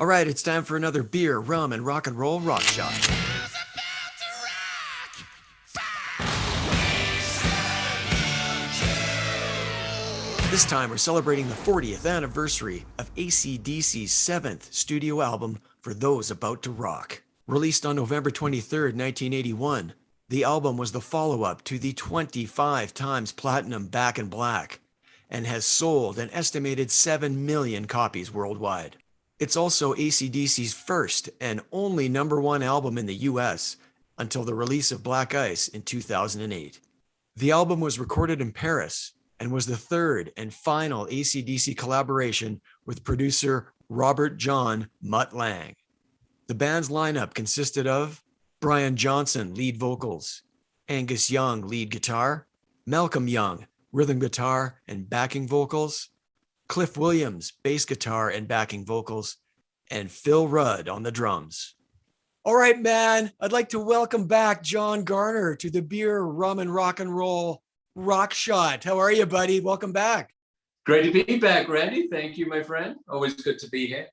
All right, it's time for another beer, rum, and rock shot. This time we're celebrating the 40th anniversary of AC/DC's 7th studio album, For Those About to Rock. Released on November 23rd, 1981, the album was the follow-up to the 25 times platinum Back in Black and has sold an estimated 7 million copies worldwide. It's also AC/DC's first and only #1 album in the US until the release of Black Ice in 2008. The album was recorded in Paris and was the third and final AC/DC collaboration with producer Robert John Mutt Lange. The band's lineup consisted of Brian Johnson, lead vocals, Angus Young, lead guitar, Malcolm Young, rhythm guitar and backing vocals, Cliff Williams, bass guitar and backing vocals, and Phil Rudd on the drums. All right, man, I'd like to welcome back Jon Garner to the Beer, Rum, and Rock and Roll Rock Shot. How are you, buddy? Welcome back. Great to be back, Randy. Thank you, my friend. Always good to be here.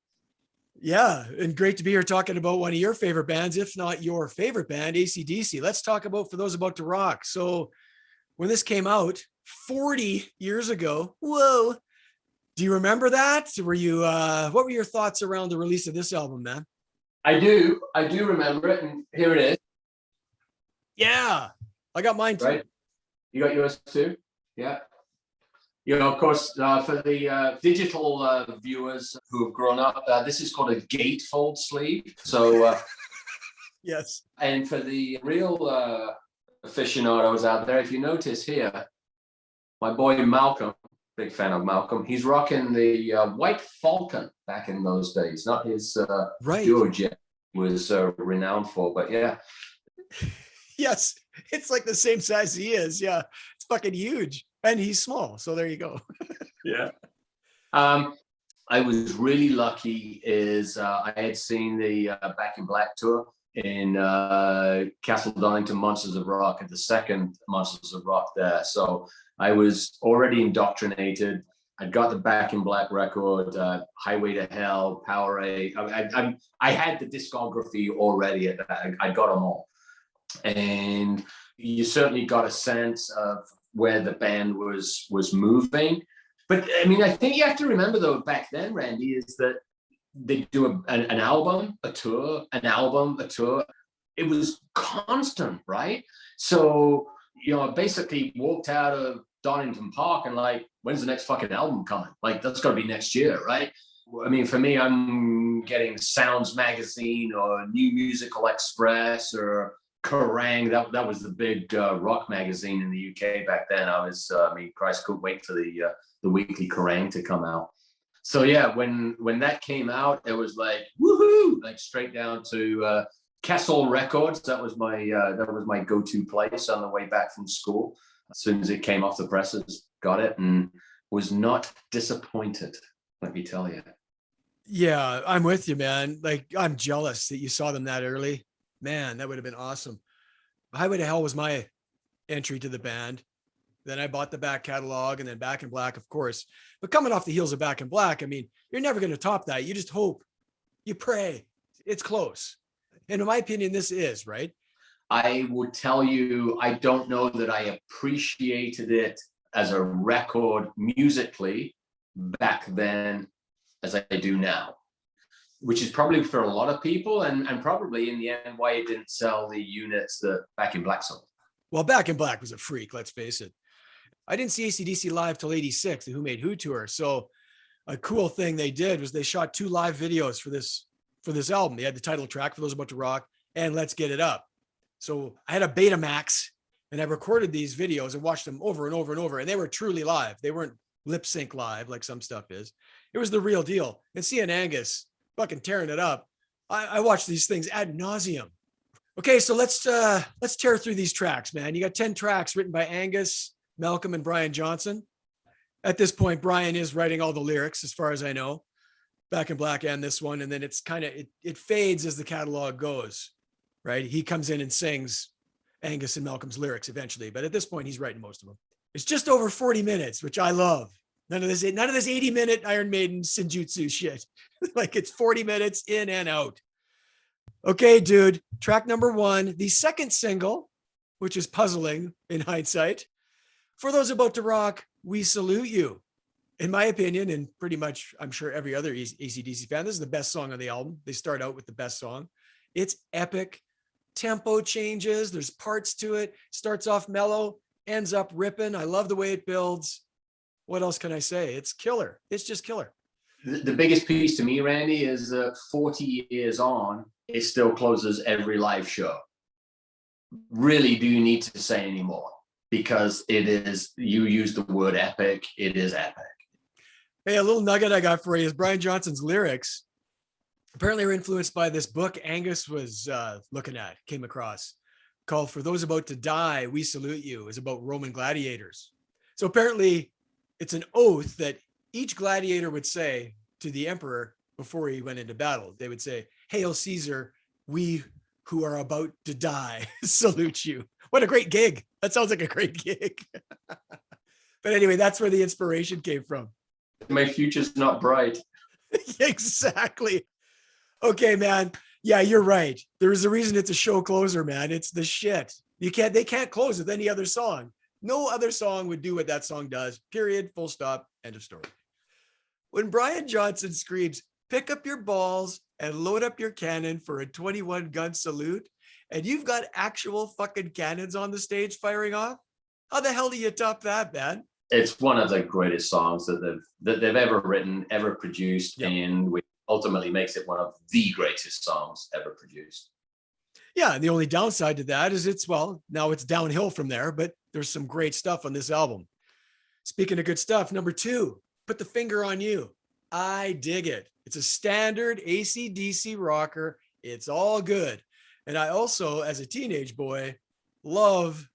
Yeah, and great to be here talking about one of your favorite bands, if not your favorite band, AC/DC. Let's talk about For Those About to Rock. So when this came out 40 years ago, whoa, do you remember that? Were you, what were your thoughts around the release of this album, man? I do remember it, and here it is. Yeah, I got mine too. Right? You got yours too? Yeah. You know, of course, for the digital viewers who have grown up, this is called a gatefold sleeve. So, yes. And for the real aficionados out there, if you notice here, my boy Malcolm, big fan of Malcolm, he's rocking the White Falcon back in those days, not his George was renowned for, but yeah. Yes, it's like the same size he is. Yeah, it's fucking huge. And he's small, so there you go. Yeah. I was really lucky is I had seen the Back in Black tour in Castle Donington Monsters of Rock at the second Monsters of Rock there. So I was already indoctrinated. I got the Back in Black record, Highway to Hell, Powerade. I had the discography already at that. I got them all. And you certainly got a sense of where the band was moving. But I mean, I think you have to remember though, back then, Randy, is that they do an album, a tour, an album, a tour. It was constant, right? So, you know, I basically walked out of Donington Park and like, when's the next fucking album coming? Like, that's got to be next year, right? I mean, for me, I'm getting Sounds Magazine or New Musical Express or Kerrang! That was the big rock magazine in the UK back then. I mean, Christ, couldn't wait for the weekly Kerrang! To come out. So yeah, when that came out, it was like woohoo, like straight down to Castle Records. That was my go-to place on the way back from school. As soon as it came off the presses, got it and was not disappointed. Let me tell you. Yeah, I'm with you, man. Like, I'm jealous that you saw them that early. Man, that would have been awesome. Highway to Hell was my entry to the band. Then I bought the back catalog and then Back in Black, of course. But coming off the heels of Back in Black, I mean, you're never going to top that. You just hope, you pray. It's close. And in my opinion, this is, right? I would tell you, I don't know that I appreciated it as a record musically back then as I do now, which is probably for a lot of people and probably in the end why it didn't sell the units that Back in Black sold. Well, Back in Black was a freak, let's face it. I didn't see AC/DC live till 86, the Who Made Who tour. So a cool thing they did was they shot 2 live videos for this album. They had the title track, For Those About to Rock, and Let's Get It Up. So I had a Betamax and I recorded these videos and watched them over and over and over. And they were truly live. They weren't lip sync live like some stuff is. It was the real deal. And seeing Angus fucking tearing it up, I watched these things ad nauseum. Okay, so let's tear through these tracks, man. You got 10 tracks written by Angus, Malcolm, and Brian Johnson. At this point, Brian is writing all the lyrics, as far as I know, Back in Black and this one. And then it's kind of, it fades as the catalog goes, right? He comes in and sings Angus and Malcolm's lyrics eventually. But at this point, he's writing most of them. It's just over 40 minutes, which I love. None of this 80-minute Iron Maiden Senjutsu shit. Like it's 40 minutes in and out. Okay, dude. Track number 1, the second single, which is puzzling in hindsight. For those about to rock, we salute you. In my opinion, and pretty much I'm sure every other AC/DC fan, this is the best song on the album. They start out with the best song. It's epic. Tempo changes. There's parts to it. Starts off mellow, ends up ripping. I love the way it builds. What else can I say? It's killer. It's just killer. The biggest piece to me, Randy, is that 40 years on, it still closes every live show. Really, do you need to say anymore? Because it is, you use the word epic, it is epic. Hey, a little nugget I got for you is Brian Johnson's lyrics apparently were influenced by this book Angus was came across, called For Those About to Die, We Salute You. Is about Roman gladiators. So apparently it's an oath that each gladiator would say to the emperor before he went into battle. They would say, Hail Caesar, we who are about to die salute you. What a great gig. That sounds like a great gig. But anyway, that's where the inspiration came from. My future's not bright. Exactly. Okay, man. Yeah, you're right. There is a reason it's a show closer, man. It's the shit. They can't close with any other song. No other song would do what that song does. Period. Full stop. End of story. When Brian Johnson screams, pick up your balls and load up your cannon for a 21 gun salute, and you've got actual fucking cannons on the stage firing off, how the hell do you top that, man? It's one of the greatest songs that they've ever written, ever produced, yep. And which ultimately makes it one of the greatest songs ever produced. Yeah, and the only downside to that is now it's downhill from there, but there's some great stuff on this album. Speaking of good stuff, number 2, Put the Finger on You. I dig it. It's a standard AC/DC rocker. It's all good. And I also, as a teenage boy, love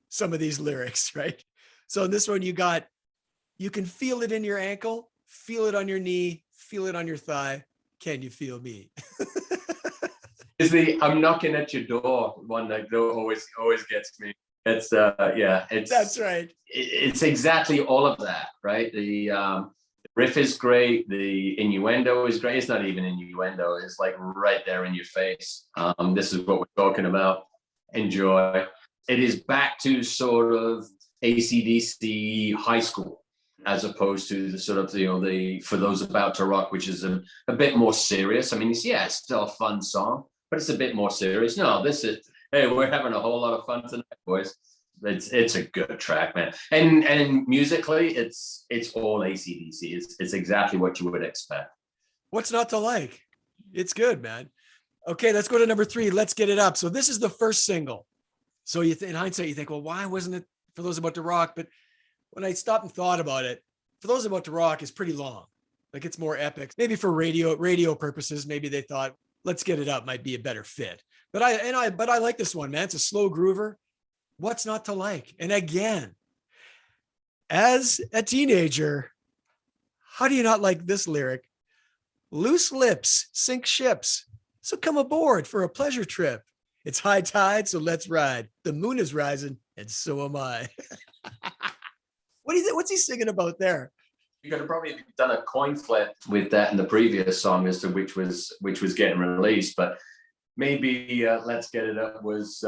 some of these lyrics, right? So in this one, you can feel it in your ankle, feel it on your knee, feel it on your thigh. Can you feel me? Is the I'm knocking at your door one that always gets me. It's that's right. It's exactly all of that, right? The riff is great. The innuendo is great. It's not even innuendo. It's like right there in your face. This is what we're talking about. Enjoy. It is back to sort of AC/DC high school, as opposed to the sort of the For Those About to Rock, which is a bit more serious. I mean, it's still a fun song, but it's a bit more serious. No, this is, hey, we're having a whole lot of fun tonight, boys. It's a good track, man. And musically, it's all AC/DC. It's exactly what you would expect. What's not to like? It's good, man. Okay, let's go to number 3. Let's Get It Up. So this is the first single. So in hindsight, you think, well, why wasn't it For Those About to Rock? But when I stopped and thought about it, For Those About to Rock is pretty long. Like it's more epic. Maybe for radio purposes, maybe they thought Let's Get It Up might be a better fit. But I like this one, man. It's a slow groover. What's not to like? And again, as a teenager, how do you not like this lyric? Loose lips sink ships, so come aboard for a pleasure trip. It's high tide, so let's ride. The moon is rising, and so am I. What do you think? What's he singing about there? You could have probably done a coin flip with that in the previous song as to which was getting released, but maybe Let's Get It Up was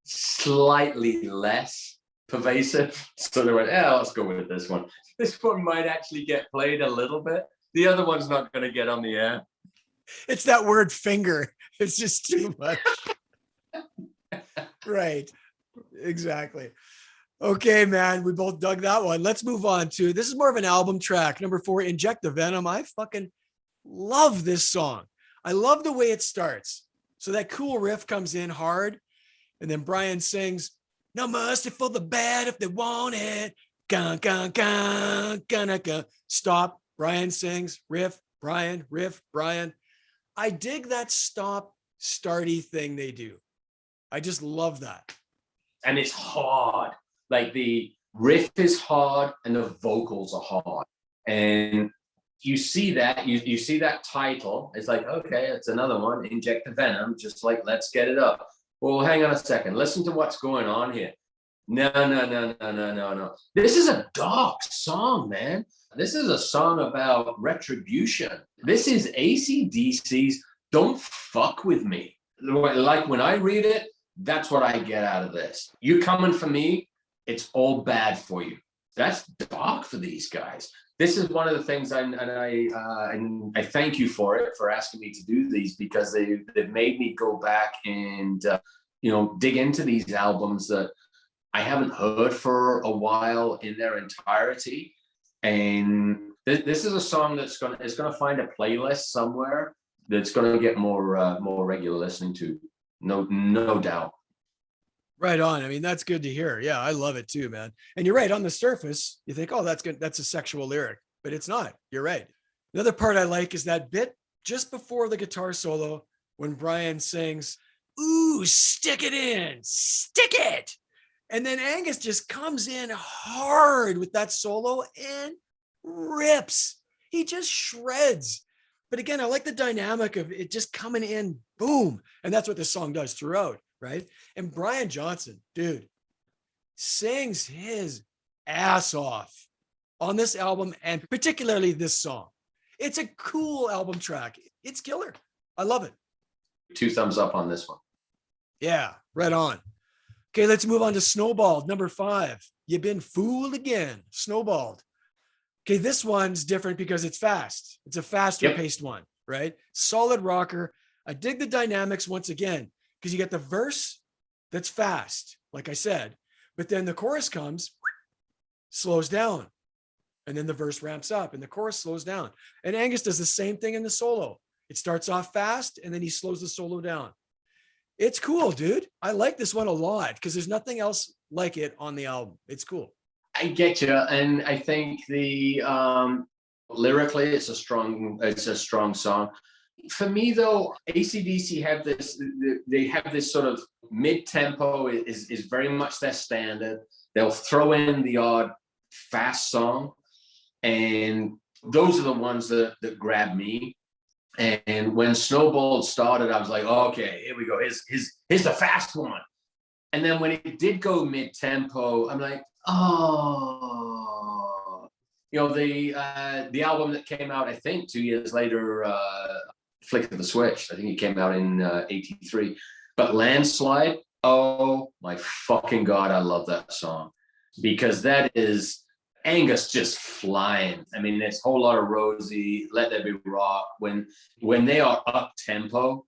slightly less pervasive. So they went, let's go with this one. This one might actually get played a little bit. The other one's not going to get on the air. It's that word finger. It's just too much. Right. Exactly. Okay, man. We both dug that one. Let's move on to, this is more of an album track. Number 4, Inject the Venom. I fucking love this song. I love the way it starts. So that cool riff comes in hard. And then Brian sings, no mercy for the bad if they want it. Gun, gun, gun, gun, gun. Stop. Brian sings, riff, Brian, riff, Brian. I dig that stop, starty thing they do. I just love that. And it's hard. Like the riff is hard and the vocals are hard. And you see that, you see that title. It's like, okay, it's another one, Inject the Venom, just like Let's Get It Up. Well, hang on a second. Listen to what's going on here. No, no, no, no, no, no, no. This is a dark song, man. This is a song about retribution. This is AC/DC's Don't Fuck With Me. Like when I read it, that's what I get out of this. You coming for me, it's all bad for you. That's dark for these guys. This is one of the things, and I thank you for it, for asking me to do these, because they've made me go back and dig into these albums that I haven't heard for a while in their entirety. And this is a song that's gonna find a playlist somewhere that's gonna get more regular listening to. No doubt. Right on. I mean, that's good to hear. Yeah, I love it too, man. And you're right. On the surface, you think, oh, that's good. That's a sexual lyric, but it's not. You're right. Another part I like is that bit just before the guitar solo when Brian sings, "Ooh, stick it in, stick it." And then Angus just comes in hard with that solo and rips. He just shreds. But again, I like the dynamic of it just coming in, boom. And that's what this song does throughout, right? And Brian Johnson, dude, sings his ass off on this album, and particularly this song. It's a cool album track. It's killer. I love it. 2 thumbs up on this one. Yeah, right on. Okay, let's move on to Snowballed, number 5. You've been fooled again, Snowballed. Okay, this one's different because it's fast. It's a faster paced one, right? Solid rocker. I dig the dynamics once again, because you get the verse that's fast, like I said, but then the chorus comes, slows down, and then the verse ramps up and the chorus slows down. And Angus does the same thing in the solo. It starts off fast and then he slows the solo down. It's cool, dude. I like this one a lot because there's nothing else like it on the album. It's cool. I get you, and I think the lyrically, it's a strong song. For me, though, AC/DC have this. They have this sort of mid-tempo is very much their standard. They'll throw in the odd fast song, and those are the ones that grab me. And when Snowballed started, I was like, oh, okay, here we go. Here's the fast one. And then when it did go mid-tempo, I'm like, oh, the album that came out, I think 2 years later, Flick of the Switch. I think it came out in '83. But Landslide, oh my fucking God, I love that song, because that is Angus just flying. I mean, there's a whole lot of Rosie, Let There Be Rock. When they are up tempo,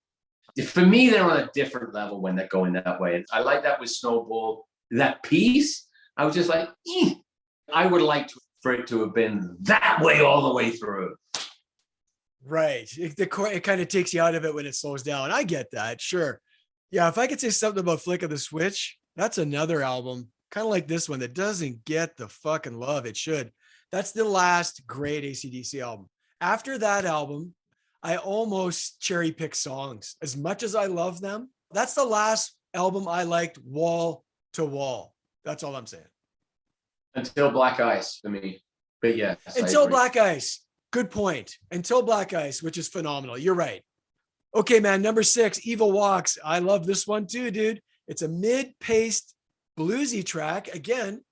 for me, they're on a different level when they're going that way. And I like that with Snowball. That piece, I was just like, I would like for it to have been that way all the way through. Right. It kind of takes you out of it when it slows down. I get that. Sure. Yeah. If I could say something about Flick of the Switch, that's another album, kind of like this one, that doesn't get the fucking love it should. That's the last great AC/DC album. After that album, I almost cherry pick songs as much as I love them. That's the last album I liked wall to wall. That's all I'm saying. Until Black Ice for me. But yeah. Until Black Ice. Good point. Until Black Ice, which is phenomenal. You're right. Okay, man. Number 6, Evil Walks. I love this one too, dude. It's a mid-paced bluesy track. Again,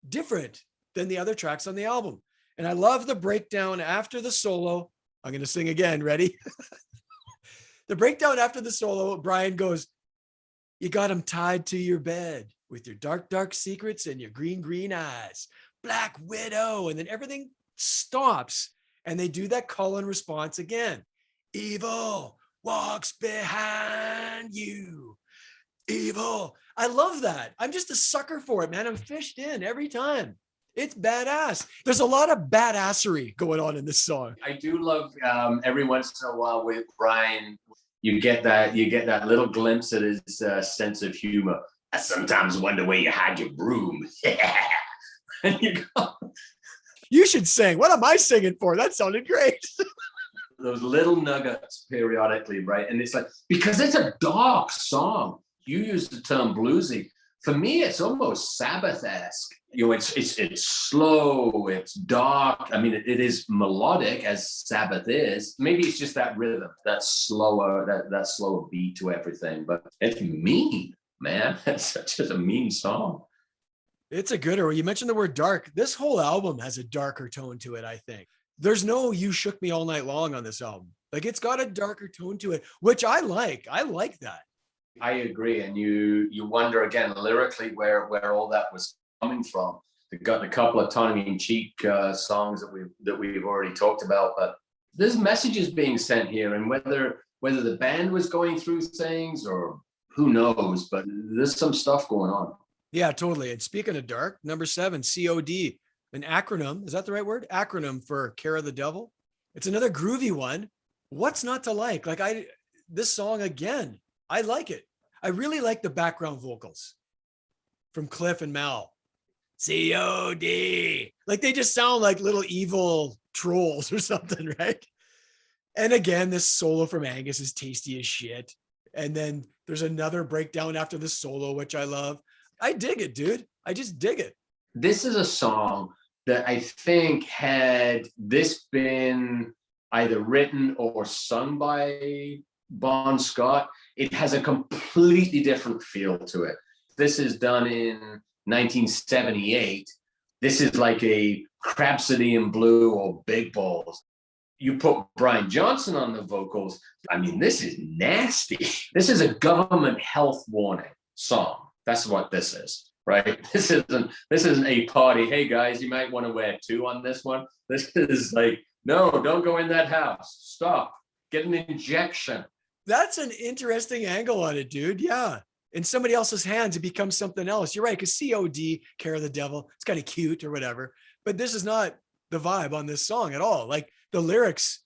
different than the other tracks on the album. And I love the breakdown after the solo. I'm going to sing again. Ready? The breakdown after the solo, Brian goes, "You got him tied to your bed with your dark, dark secrets and your green, green eyes. Black Widow." And then everything stops. And they do that call and response again. Evil walks behind you. Evil. I love that. I'm just a sucker for it, man. I'm fished in every time. It's badass. There's a lot of badassery going on in this song. I do love every once in a while with Brian, you get that little glimpse at his sense of humor. I sometimes wonder where you hide your broom. And you go, you should sing. What am I singing for? That sounded great. Those little nuggets periodically, right? And it's like, because it's a dark song. You use the term bluesy. For me, it's almost Sabbath-esque. It's slow, it's dark. I mean, it is melodic as Sabbath is. Maybe it's just that rhythm, that slower beat to everything. But it's mean, man. It's such a mean song. It's a gooder. You mentioned the word dark. This whole album has a darker tone to it, I think. There's no "You Shook Me All Night Long" on this album. Like, it's got a darker tone to it, which I like. I like that. I agree. And you wonder again lyrically where all that was coming from. They've got a couple of tongue-in-cheek songs that we've already talked about, but there's messages being sent here, and whether the band was going through things or who knows, but there's some stuff going on. Yeah, totally. And speaking of dark, number 7, COD, an acronym. Is that the right word? Acronym for Care of the Devil. It's another groovy one. What's not to like? This song again, I like it. I really like the background vocals from Cliff and Mal. COD. Like, they just sound like little evil trolls or something, right? And again, this solo from Angus is tasty as shit. And then there's another breakdown after the solo, which I love. I dig it, dude. I just dig it. This is a song that I think, had this been either written or sung by Bon Scott, it has a completely different feel to it. This is done in 1978. This is like a Rhapsody in Blue or Big Balls. You put Brian Johnson on the vocals. I mean, this is nasty. This is a government health warning song. That's what this is, right? This isn't a party. Hey guys, you might want to wear 2 on this one. This is like, no, don't go in that house. Stop. Get an injection. That's an interesting angle on it, dude. Yeah. In somebody else's hands, it becomes something else. You're right, because COD, Care of the Devil, it's kind of cute or whatever. But this is not the vibe on this song at all. Like, the lyrics,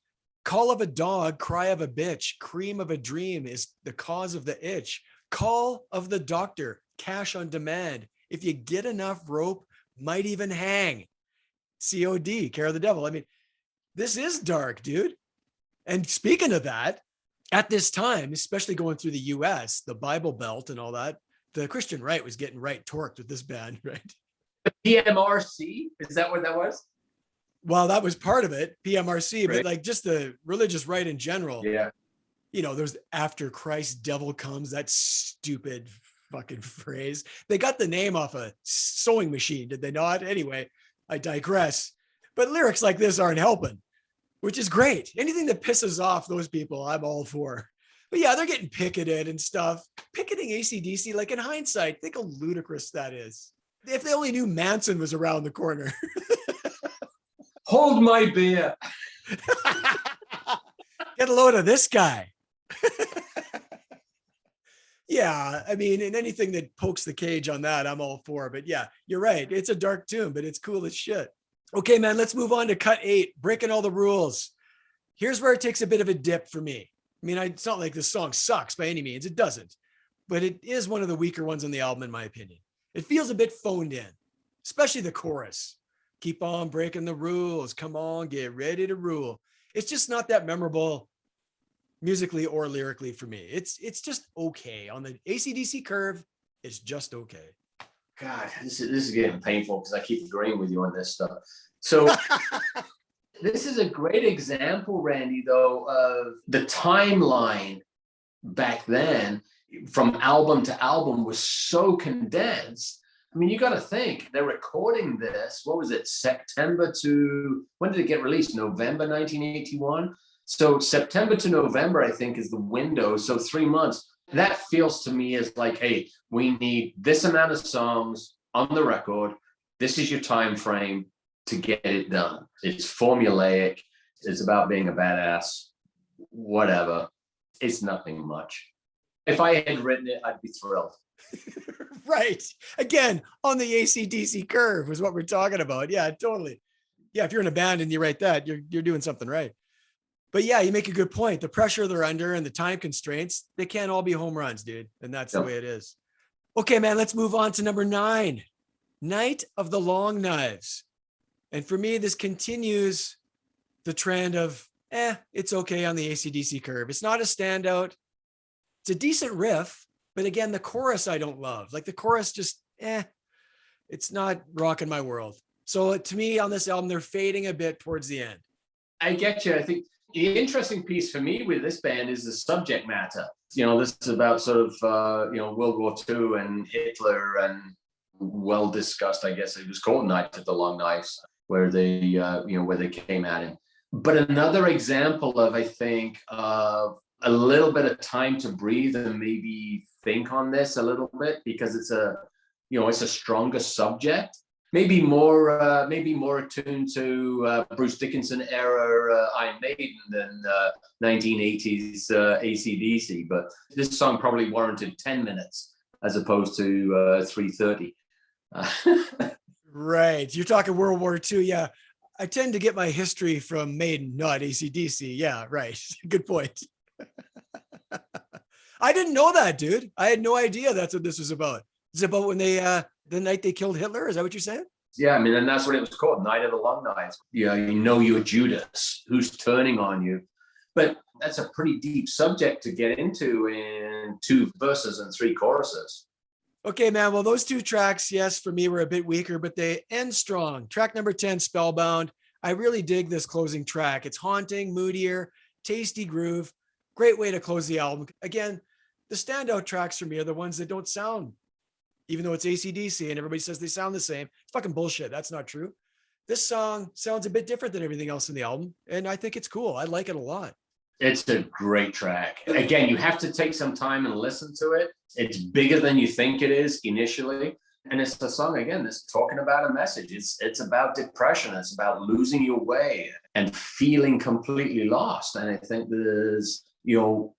call of a dog, cry of a bitch, cream of a dream is the cause of the itch. Call of the doctor, cash on demand. If you get enough rope, might even hang. COD, Care of the Devil. I mean, this is dark, dude. And speaking of that, at this time, especially going through the US, the Bible Belt and all that, the Christian right was getting right torqued with this band, right? PMRC, is that what that was? Well, that was part of it, PMRC, Right. but like just the religious right in general. Yeah. You know, there's after Christ, devil comes, that stupid fucking phrase. They got the name off a sewing machine, did they not? Anyway, I digress. But lyrics like this aren't helping, which is great. Anything that pisses off those people, I'm all for. But yeah, they're getting picketed and stuff. Picketing AC/DC, like, in hindsight, think how ludicrous that is. If they only knew Manson was around the corner. Hold my beer. Get a load of this guy. Yeah, I mean, and anything that pokes the cage on that, I'm all for. But yeah, you're right. It's a dark tune, but it's cool as shit. Okay, man, let's move on to cut 8, Breaking All the Rules. Here's where it takes a bit of a dip for me. I mean, it's not like this song sucks by any means. It doesn't. But it is one of the weaker ones on the album, in my opinion. It feels a bit phoned in, especially the chorus. Keep on breaking the rules. Come on, get ready to rule. It's just not that memorable musically or lyrically for me. It's just okay. On the AC/DC curve, it's just okay. God, this is getting painful because I keep agreeing with you on this stuff. So this is a great example, Randy, though, of the timeline back then from album to album was so condensed. I mean, you got to think they're recording this. What was it? September to, when did it get released? November 1981. So September to November, I think, is the window. So 3 months. That feels to me as like, hey, we need this amount of songs on the record. This is your time frame to get it done. It's formulaic. It's about being a badass, whatever. It's nothing much. If I had written it, I'd be thrilled. Right. Again, on the AC/DC curve was what we're talking about. Yeah, totally. Yeah, if you're in a band and you write that, you're doing something right. But yeah, you make a good point. The pressure they're under and the time constraints, they can't all be home runs, dude. And that's the way it is. Okay, man, let's move on to number 9, Night of the Long Knives. And for me, this continues the trend of, it's okay on the AC/DC curve. It's not a standout. It's a decent riff, but again, the chorus I don't love. Like, the chorus just, it's not rocking my world. So to me, on this album, they're fading a bit towards the end. I get you. I think the interesting piece for me with this band is the subject matter. You know, this is about sort of, World War II and Hitler and well discussed, I guess it was called Night of the Long Knives, where they, where they came at him. But another example of, I think, of a little bit of time to breathe and maybe think on this a little bit, because it's a stronger subject. Maybe more attuned to Bruce Dickinson era Iron Maiden than 1980s AC/DC. But this song probably warranted 10 minutes as opposed to 3:30. Right. You're talking World War II. Yeah. I tend to get my history from Maiden, not AC/DC. Yeah, right. Good point. I didn't know that, dude. I had no idea that's what this was about. It's about when they the night they killed Hitler. Is that what you're saying? Yeah, I mean, and that's what it was called, Night of the Long Knives. Yeah, you're Judas, who's turning on you. But that's a pretty deep subject to get into in 2 verses and 3 choruses. Okay, man. Well, those 2 tracks, yes, for me were a bit weaker, but they end strong. Track number 10, Spellbound. I really dig this closing track. It's haunting, moodier, tasty groove. Great way to close the album. Again, the standout tracks for me are the ones that don't sound, even though it's AC/DC and everybody says they sound the same. It's fucking bullshit. That's not true. This song sounds a bit different than everything else in the album, and I think it's cool. I like it a lot. It's a great track. Again, you have to take some time and listen to it. It's bigger than you think it is initially. And it's a song, again, that's talking about a message. It's about depression. It's about losing your way and feeling completely lost. And I think there's,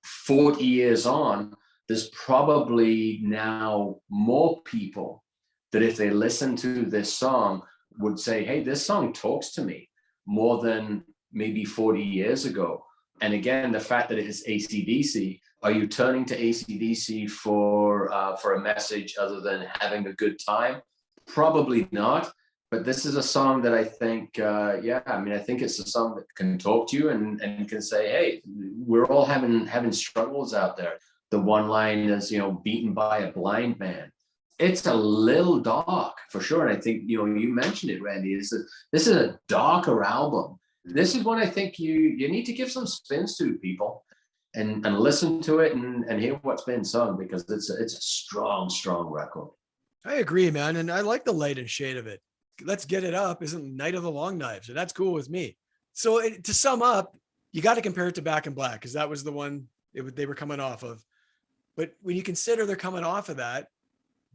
40 years on, there's probably now more people that if they listen to this song would say, hey, this song talks to me more than maybe 40 years ago. And again, the fact that it is AC/DC, are you turning to AC/DC for a message other than having a good time? Probably not. But this is a song that I think, I think it's a song that can talk to you and can say, hey, we're all having struggles out there. The one line is, beaten by a blind man. It's a little dark for sure. And I think, you mentioned it, Randy, this is a darker album. This is one I think you need to give some spins to, people, and listen to it and hear what's been sung, because it's a strong, strong record. I agree, man. And I like the light and shade of it. Let's Get It Up isn't Night of the Long Knives, and that's cool with me. So to sum up, you got to compare it to Back in Black, because that was the one they were coming off of. But when you consider they're coming off of that,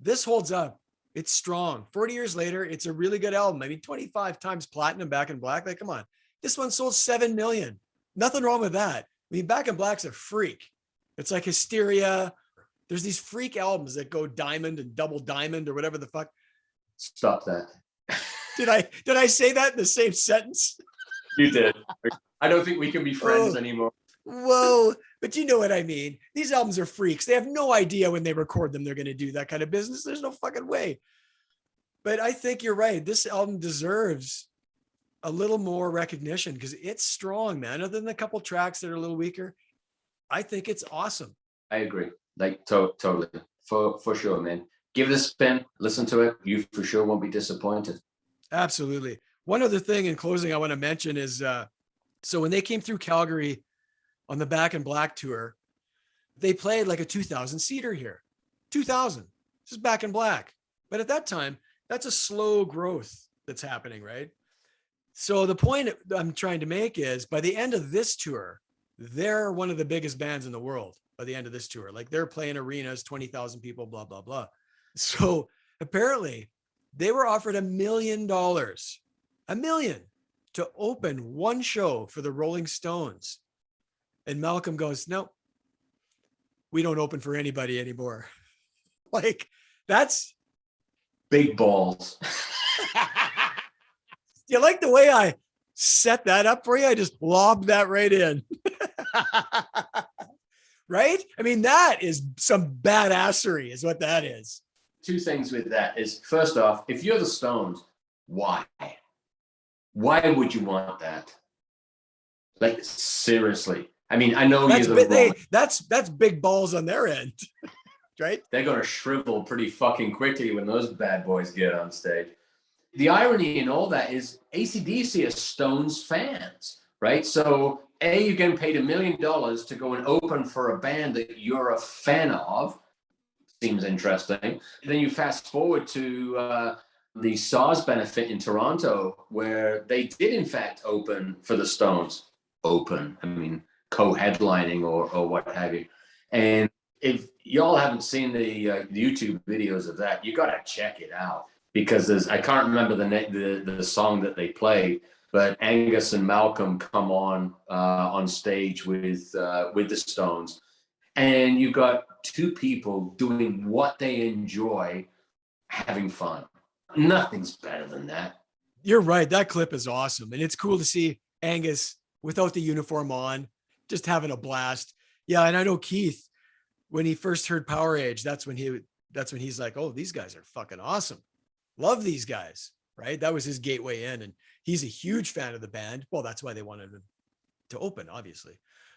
this holds up. It's strong. 40 years later, it's a really good album. I mean, 25 times platinum, Back in Black. Like, come on. This one sold 7 million. Nothing wrong with that. I mean, Back in Black's a freak. It's like Hysteria. There's these freak albums that go diamond and double diamond or whatever the fuck. Stop that. Did I say that in the same sentence? You did. I don't think we can be friends anymore. Whoa, but you know what I mean. These albums are freaks. They have no idea when they record them they're going to do that kind of business. There's no fucking way. But I think you're right. This album deserves a little more recognition because it's strong, man. Other than a couple tracks that are a little weaker, I think it's awesome. I agree. Like totally. For sure, man. Give it a spin, listen to it. You for sure won't be disappointed. Absolutely. One other thing in closing I want to mention is, so when they came through Calgary on the Back in Black tour, they played like a 2,000 seater here. 2,000. This is Back in Black. But at that time, that's a slow growth that's happening, right? So the point I'm trying to make is by the end of this tour, they're one of the biggest bands in the world by the end of this tour. Like they're playing arenas, 20,000 people, blah, blah, blah. So apparently they were offered $1 million, $1 million to open one show for the Rolling Stones. And Malcolm goes, no, we don't open for anybody anymore. Like that's big balls. You like the way I set that up for you? I just lobbed that right in. Right? I mean, that is some badassery is what that is. Two things with that is, first off, if you're the Stones, why? Why would you want that? Like, seriously. I mean, I know that's big balls on their end, right? They're going to shrivel pretty fucking quickly when those bad boys get on stage. The irony in all that is AC/DC are Stones fans, right? So, you're getting paid $1 million to go and open for a band that you're a fan of. seems interesting. Then you fast forward to the SARS benefit in Toronto, where they did in fact open for the Stones. I mean, co-headlining or what have you. And if y'all haven't seen the YouTube videos of that, you got to check it out, because I can't remember the song that they played, but Angus and Malcolm come on stage with the Stones, and you got two people doing what they enjoy, having fun. Nothing's better than that. You're right. That clip is awesome. And it's cool to see Angus without the uniform on, just having a blast. Yeah. And I know Keith, when he first heard Power Age, that's when he's like, oh, these guys are fucking awesome. Love these guys. Right. That was his gateway in. And he's a huge fan of the band. Well, that's why they wanted him to open, obviously.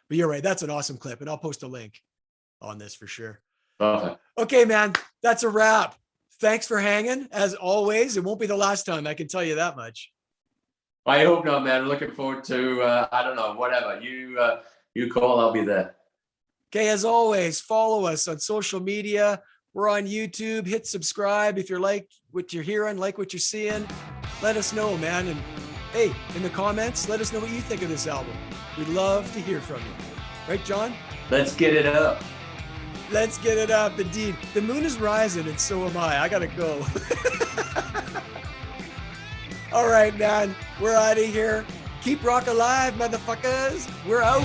But you're right. That's an awesome clip. And I'll post a link on this for sure. Okay, man. That's a wrap. Thanks for hanging, as always. It won't be the last time, I can tell you that much. I hope not, man. I'm looking forward to, I don't know, whatever. You call, I'll be there. Okay, as always, follow us on social media. We're on YouTube. Hit subscribe if you like what you're hearing, like what you're seeing. Let us know, man. And hey, in the comments, let us know what you think of this album. We'd love to hear from you. Right, John? Let's get it up. Let's get it up, indeed. The moon is rising, and so am I. I gotta go. All right, man. We're out of here. Keep rock alive, motherfuckers. We're out.